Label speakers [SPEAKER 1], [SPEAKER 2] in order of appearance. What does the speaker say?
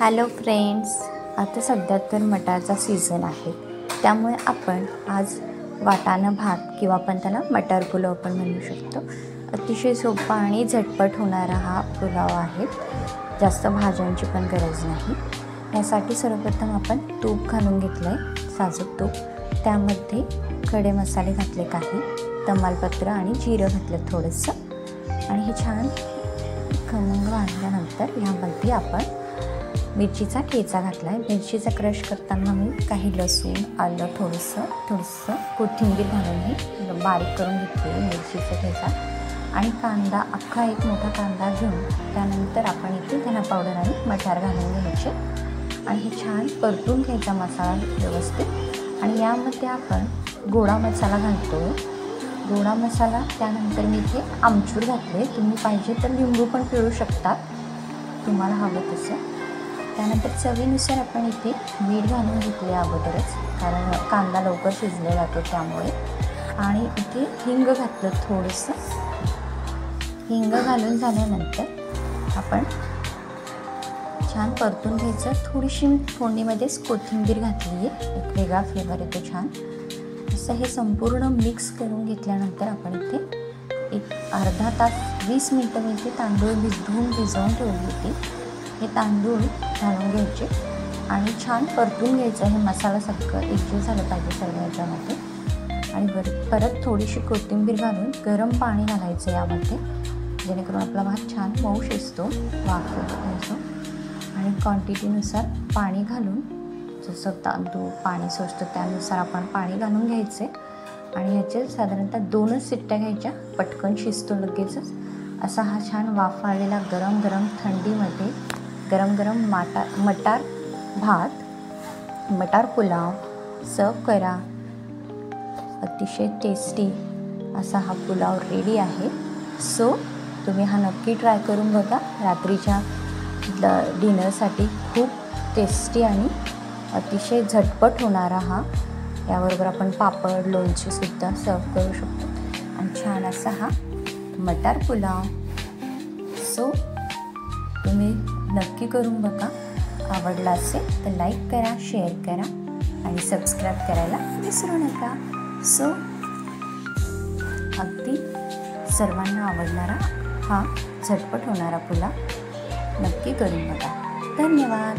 [SPEAKER 1] Hello friends, आता सध्या तर मटारचा सीझन आहे, त्यामुळे आपण आज वाटाणा भात किंवा आपण त्याला मटार पुलाव पण म्हणू शकतो. अतिशय सोपा आणि झटपट होणारा हा पुलाव आहे. जास्त भाज्यांची पण गरज नाही. यासाठी सर्वप्रथम आपण तूप घालून घेतलं आहे, साजूक तूप. त्यामध्ये खडे मसाले घातले, काही तमालपत्र आणि जिरं घातलं थोडंसं, आणि हे छान खमंग भाजल्यानंतर यामध्ये आपण मिरचीचा ठेचा घातला आहे. मिरचीचा क्रश करताना मी काही लसूण, आलं, थोडंसं कोथिंबीर घालून हे बारीक करून घेतली मिरचीचा ठेचा, आणि कांदा, अख्खा एक मोठा कांदा घेऊन त्यानंतर आपण इथे धना पावडर आणि मटार घालून घ्यायचे आणि हे छान परतून घ्यायचा मसाला व्यवस्थित. आणि यामध्ये आपण गोडा मसाला घालतो. गोडा मसाला त्यानंतर मी इथे आमचूर घातले. तुम्ही पाहिजे तर लिंबू पण पिळू शकता, तुम्हाला हवं तसं. त्यानंतर चवीनुसार आपण इथे मीठ घालून घेतले अगोदरच, कारण कांदा लवकर शिजला जातो त्यामुळे. आणि इथे हिंग घातलं थोडंसं. हिंग घालून झाल्यानंतर आपण छान परतून घ्यायचं. थोडीशी मी फोडणीमध्येच कोथिंबीर घातली आहे, एक वेगळा फ्लेवर येतो छान. असं हे संपूर्ण मिक्स करून घेतल्यानंतर आपण इथे एक अर्धा तास 20 मिनटं मी इथे तांदूळ भिजवून ठेवली होती. हे तांदूळ घालून घ्यायचे आणि छान परतून घ्यायचं. हे मसाला सगळं एकजीव झालं पाहिजे सर्व याच्यामध्ये. आणि परत थोडीशी कोथिंबीर घालून गरम पाणी घालायचं यामध्ये, जेणेकरून आपला भात छान मऊ शिजतो, वाफवत घ्यायचो. आणि क्वांटिटीनुसार पाणी घालून, जसं तांदूळ पाणी सोसतं त्यानुसार आपण पाणी घालून घ्यायचे. आणि ह्याचे साधारणतः 2च शिट्ट्या घ्यायच्या, पटकन शिजतो लगेचच. असा हा छान वाफ आलेला गरम गरम थंडीमध्ये गरम गरम मटार भात, मटार पुलाव सर्व करा. अतिशय टेस्टी असा हा पुलाव रेडी आहे. सो तुम्ही हा नक्की ट्राय करून बघा. रात्रीच्या डिनरसाठी खूप टेस्टी आणि अतिशय झटपट होणारा हा. याबरोबर आपण पापड, लोणचेसुद्धा सर्व करू शकतो. आणि छान असा हा मटार पुलाव. सो तुम्ही नक्की करून बघा. आवडला असेल तर लाईक करा, शेअर करा आणि सबस्क्राईब करायला विसरू नका. सो अगदी सर्वांना आवडणारा हा झटपट होणारा पुलाव नक्की करून बघा. धन्यवाद.